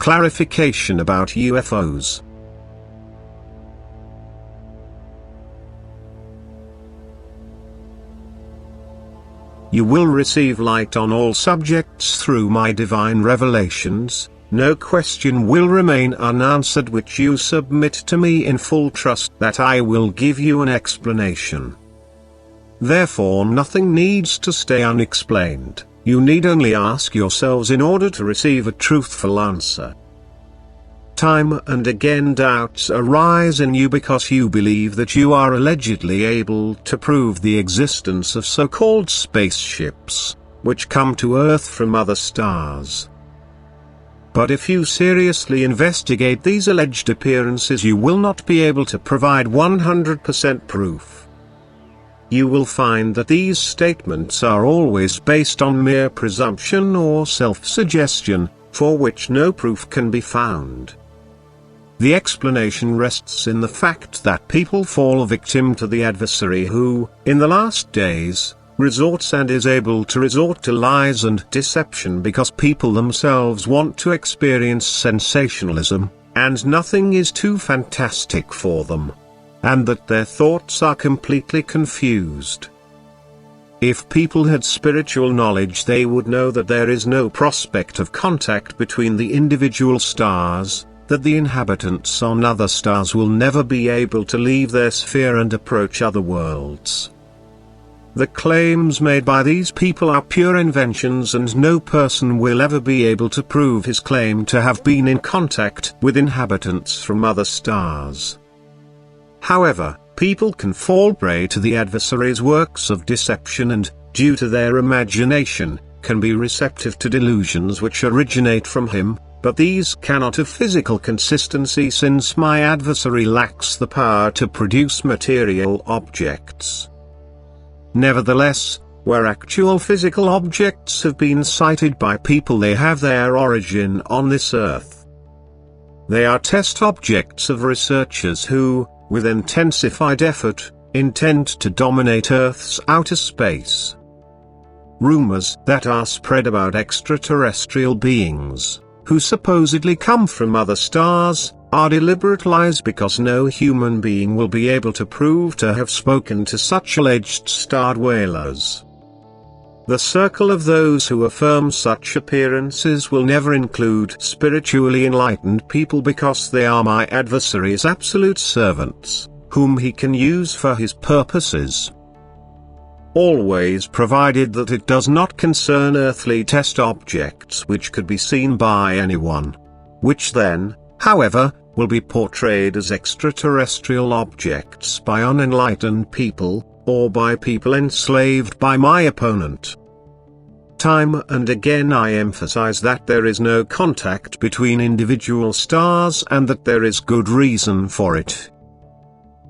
clarification about UFOs. You will receive light on all subjects through my divine revelations. No question will remain unanswered which you submit to me in full trust that I will give you an explanation. Therefore nothing needs to stay unexplained. You need only ask yourselves in order to receive a truthful answer. Time and again doubts arise in you because you believe that you are allegedly able to prove the existence of so-called spaceships, which come to Earth from other stars. But if you seriously investigate these alleged appearances, you will not be able to provide 100% proof. You will find that these statements are always based on mere presumption or self-suggestion, for which no proof can be found. The explanation rests in the fact that people fall victim to the adversary who, in the last days, resorts and is able to resort to lies and deception because people themselves want to experience sensationalism, and nothing is too fantastic for them, and that their thoughts are completely confused. If people had spiritual knowledge, they would know that there is no prospect of contact between the individual stars, that the inhabitants on other stars will never be able to leave their sphere and approach other worlds. The claims made by these people are pure inventions, and no person will ever be able to prove his claim to have been in contact with inhabitants from other stars. However, people can fall prey to the adversary's works of deception and, due to their imagination, can be receptive to delusions which originate from him, but these cannot have physical consistency since my adversary lacks the power to produce material objects. Nevertheless, where actual physical objects have been sighted by people, they have their origin on this earth. They are test objects of researchers who, with intensified effort, intend to dominate Earth's outer space. Rumors that are spread about extraterrestrial beings, who supposedly come from other stars, are deliberate lies because no human being will be able to prove to have spoken to such alleged star dwellers. The circle of those who affirm such appearances will never include spiritually enlightened people because they are my adversary's absolute servants, whom he can use for his purposes. Always provided that it does not concern earthly test objects which could be seen by anyone. Which then, however, will be portrayed as extraterrestrial objects by unenlightened people, or by people enslaved by my opponent. Time and again I emphasize that there is no contact between individual stars and that there is good reason for it.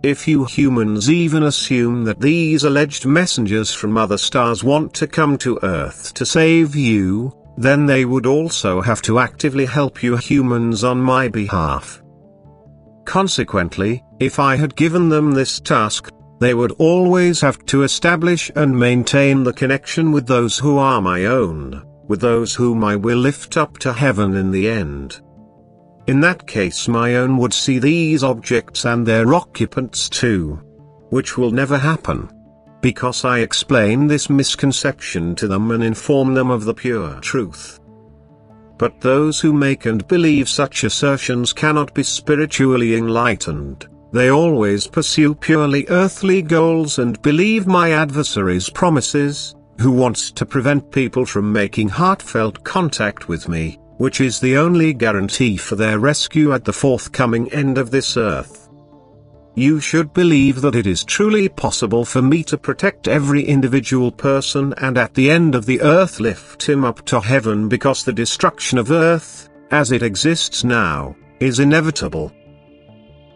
If you humans even assume that these alleged messengers from other stars want to come to Earth to save you, then they would also have to actively help you humans on my behalf. Consequently, if I had given them this task, they would always have to establish and maintain the connection with those who are my own, with those whom I will lift up to heaven in the end. In that case my own would see these objects and their occupants too. Which will never happen. Because I explain this misconception to them and inform them of the pure truth. But those who make and believe such assertions cannot be spiritually enlightened. They always pursue purely earthly goals and believe my adversary's promises, who wants to prevent people from making heartfelt contact with me, which is the only guarantee for their rescue at the forthcoming end of this earth. You should believe that it is truly possible for me to protect every individual person and at the end of the earth lift him up to heaven, because the destruction of earth, as it exists now, is inevitable.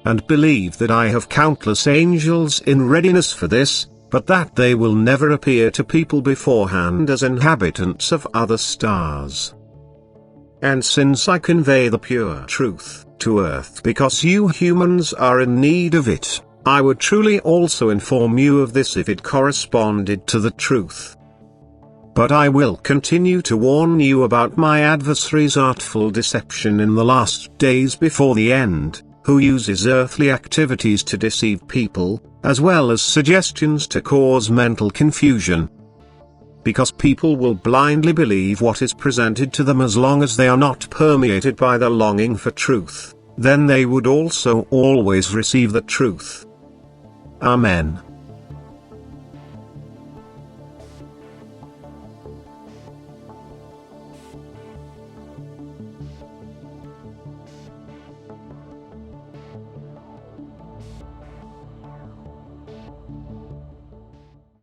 And believe that I have countless angels in readiness for this, but that they will never appear to people beforehand as inhabitants of other stars. And since I convey the pure truth to Earth because you humans are in need of it, I would truly also inform you of this if it corresponded to the truth. But I will continue to warn you about my adversary's artful deception in the last days before the end, who uses earthly activities to deceive people, as well as suggestions to cause mental confusion. Because people will blindly believe what is presented to them as long as they are not permeated by the longing for truth, then they would also always receive the truth. Amen.